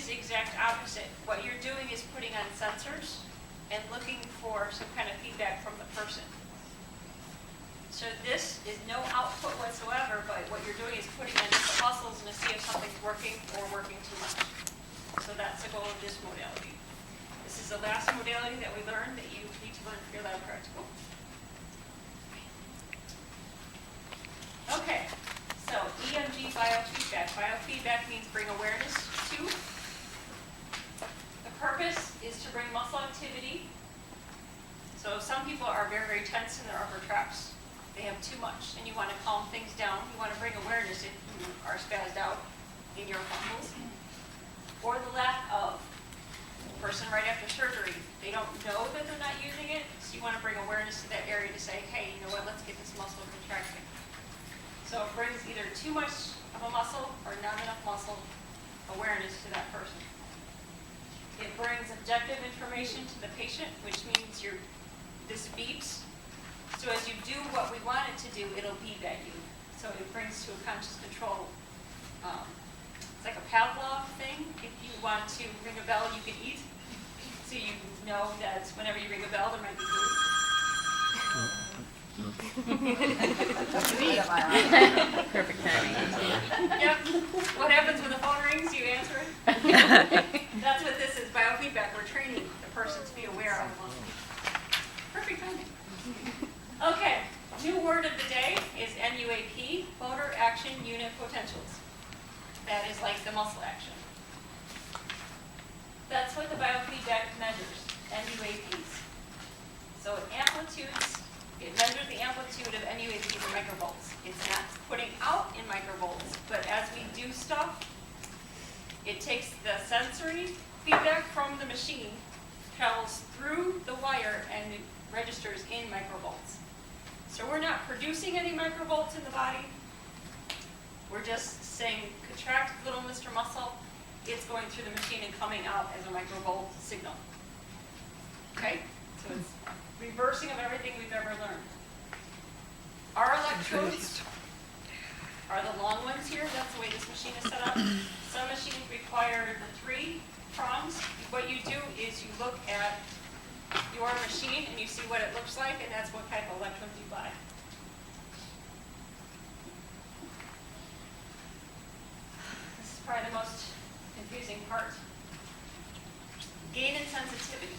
is the exact opposite. What you're doing is putting on sensors and looking for some kind of feedback from the person. So this is no output whatsoever, but what you're doing is putting on different muscles and to see if something's working or working too much. So that's the goal of this modality. This is the last modality that we learned that you need to learn for your lab practical. Okay, so EMG biofeedback. Biofeedback means bring awareness to. The purpose is to bring muscle activity. So some people are very, very tense in their upper traps. They have too much, and you want to calm things down. You want to bring awareness if you are spazzed out in your muscles. Or the lack of. The person right after surgery, they don't know that they're not using it, so you want to bring awareness to that area to say, hey, you know what, let's get this muscle contracting. So it brings either too much of a muscle or not enough muscle awareness to that person. It brings objective information to the patient, which means this beeps. So as you do what we want it to do, it'll beep at you. So it brings to a conscious control. It's like a Pavlov thing. If you want to ring a bell, you can eat. So you know that whenever you ring a bell, there might be food. Perfect timing. Yep. What happens when the phone rings? You answer it. That's what this is, biofeedback. We're training the person to be aware of muscle. Perfect timing. Okay, new word of the day is MUAP, motor action unit potentials. That is like the muscle action. That's what the biofeedback measures, MUAPs. So it measures the amplitude of MUAPs in microvolts. It's not putting out in microvolts, but as we do stuff, it takes the sensory feedback from the machine, travels through the wire, and it registers in microvolts. So we're not producing any microvolts in the body. We're just saying, contract little Mr. Muscle. It's going through the machine and coming out as a microvolt signal. Okay? So it's reversing of everything we've ever learned. Our electrodes are the long ones here. That's the way this machine is set up. Some machines require the 3 prongs. What you do is you look at your machine and you see what it looks like, and that's what type of electrodes you buy. This is probably the most confusing part. Gain and sensitivity.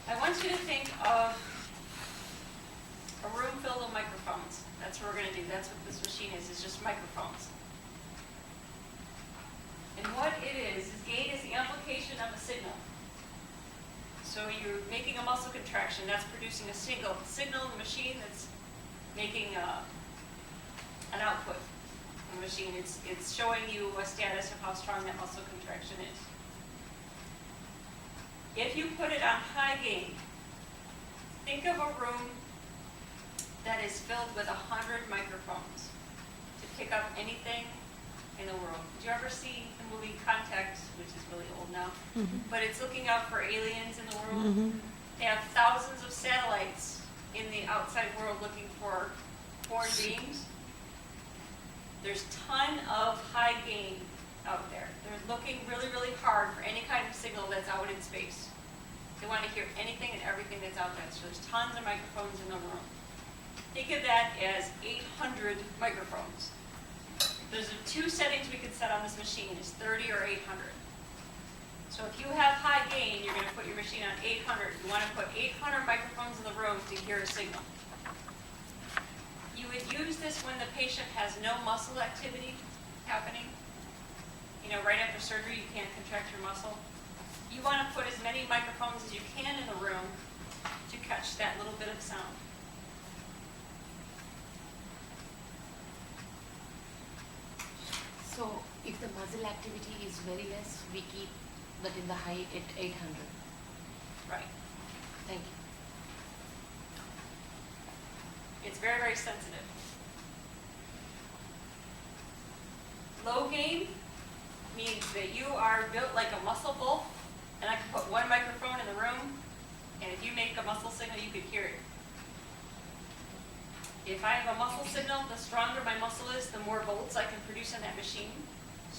I want you to think of a room filled with microphones. That's what we're going to do. That's what this machine is just microphones. And what it is gain is the amplification of a signal. So you're making a muscle contraction, that's producing a signal in the machine that's making an output from the machine. It's showing you a status of how strong that muscle contraction is. If you put it on high gain, think of a room that is filled with 100 microphones to pick up anything in the world. Did you ever see the movie Contact, which is really old now? Mm-hmm. But it's looking out for aliens in the world. Mm-hmm. They have thousands of satellites in the outside world looking for foreign beings. There's a ton of high gain out there. They're looking really, really hard for any kind of signal that's out in space. They want to hear anything and everything that's out there. So there's tons of microphones in the room. Think of that as 800 microphones. There's 2 settings we can set on this machine. It's 30 or 800. So if you have high gain, you're going to put your machine on 800. You want to put 800 microphones in the room to hear a signal. You would use this when the patient has no muscle activity happening. You know, right after surgery, you can't contract your muscle. You want to put as many microphones as you can in the room to catch that little bit of sound. So if the muscle activity is very less, we keep that in the high at 800. Right. Thank you. It's very, very sensitive. Low gain means that you are built like a muscle bull, and I can put 1 microphone in the room, and if you make a muscle signal, you could hear it. If I have a muscle signal, the stronger my muscle is, the more volts I can produce on that machine.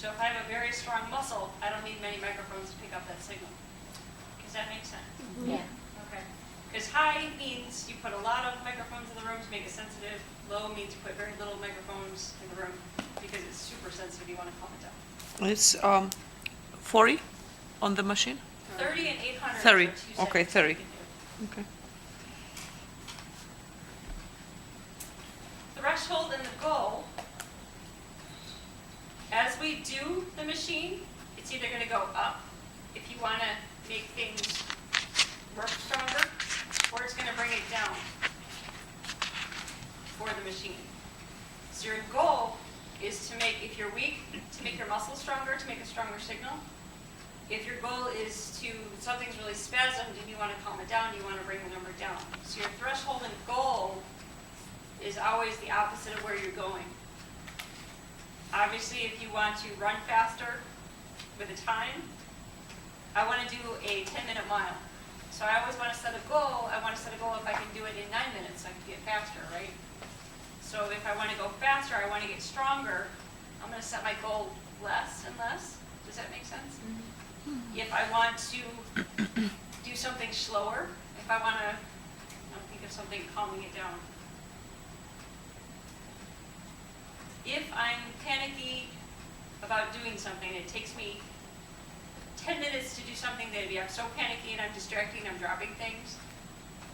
So if I have a very strong muscle, I don't need many microphones to pick up that signal. Does that make sense? Yeah. Okay. Because high means you put a lot of microphones in the room to make it sensitive. Low means you put very little microphones in the room because it's super sensitive. You want to calm it down. It's 40 on the machine? 30 and 800 30. are 2 Okay, seconds 30. you can do. Okay. Threshold and the goal, as we do the machine, it's either going to go up if you want to make things work stronger, or it's going to bring it down for the machine. So your goal is to make, if you're weak, to make your muscles stronger, to make a stronger signal. If your goal is to, something's really spasmed and you want to calm it down, you want to bring the number down. So your threshold and goal is always the opposite of where you're going. Obviously, if you want to run faster with a time, I want to do a 10-minute mile. So I always want to set a goal. I want to set a goal if I can do it in 9 minutes, I can get faster, right? So if I want to go faster, I want to get stronger, I'm going to set my goal less and less. Does that make sense? If I want to do something slower, if I want to think of something calming it down. If I'm panicky about doing something, it takes me 10 minutes to do something that I'm so panicky and I'm distracting, I'm dropping things.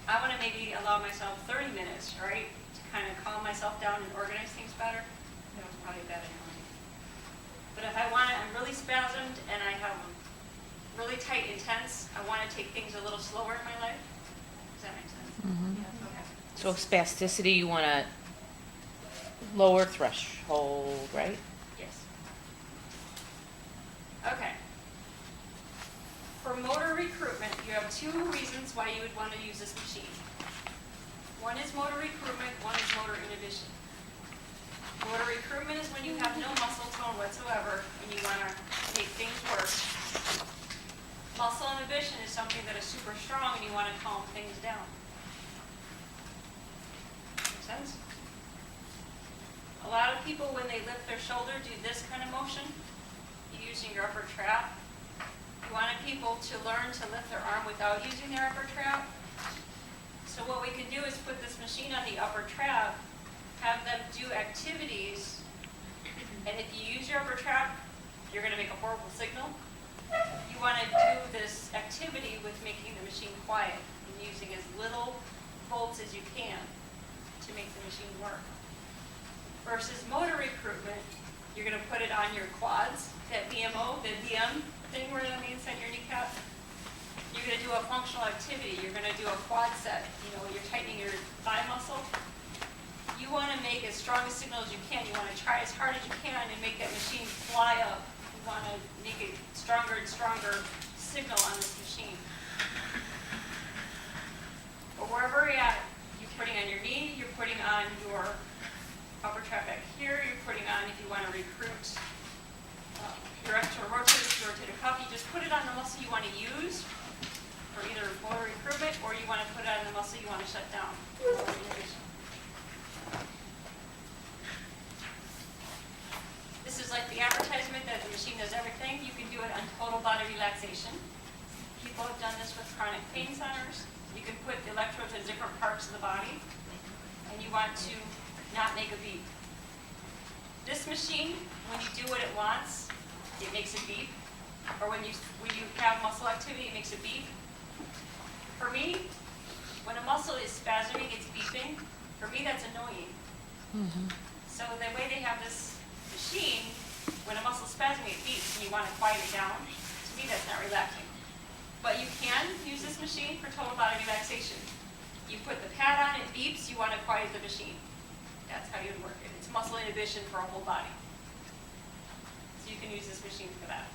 I want to maybe allow myself 30 minutes, right, to kind of calm myself down and organize things better. That's probably a bad analogy. But if I want to, I'm really spasmed and I have really tight intense, I want to take things a little slower in my life. Does that make sense? Yeah. Okay. So spasticity, you want to lower threshold, right? Yes. Okay. For motor recruitment, you have 2 reasons why you would want to use this machine. One is motor recruitment, one is motor inhibition. Motor recruitment is when you have no muscle tone whatsoever and you want to make things work. Muscle inhibition is something that is super strong and you want to calm things down. Make sense? A lot of people, when they lift their shoulder, do this kind of motion. You're using your upper trap. You want people to learn to lift their arm without using their upper trap. So what we can do is put this machine on the upper trap, have them do activities, and if you use your upper trap, you're going to make a horrible signal. You want to do this activity with making the machine quiet and using as little volts as you can to make the machine work. Versus motor recruitment, you're going to put it on your quads, that BMO, the DM thing where on the inside of your kneecap. You're going to do a functional activity. You're going to do a quad set. You know, you're tightening your thigh muscle. You want to make as strong a signal as you can. You want to try as hard as you can and make that machine fly up. You want to make a stronger and stronger signal on this machine. But wherever you're at, you're putting on your knee, you're putting on your upper trap back here, you're putting on, if you want to recruit your external rotator cuff, you just put it on the muscle you want to use for either motor recruitment or you want to put it on the muscle you want to shut down. This is like the advertisement that the machine does everything. You can do it on total body relaxation. People have done this with chronic pain centers. You can put the electrodes in different parts of the body and you want to not make a beep. This machine, when you do what it wants, it makes a beep. Or when you have muscle activity, it makes a beep. For me, when a muscle is spasming, it's beeping. For me, that's annoying. So the way they have this machine, when a muscle is spasming, it beeps, and you want to quiet it down. To me, that's not relaxing. But you can use this machine for total body relaxation. You put the pad on, it beeps, you want to quiet the machine. That's how you would work it. It's muscle inhibition for a whole body. So you can use this machine for that.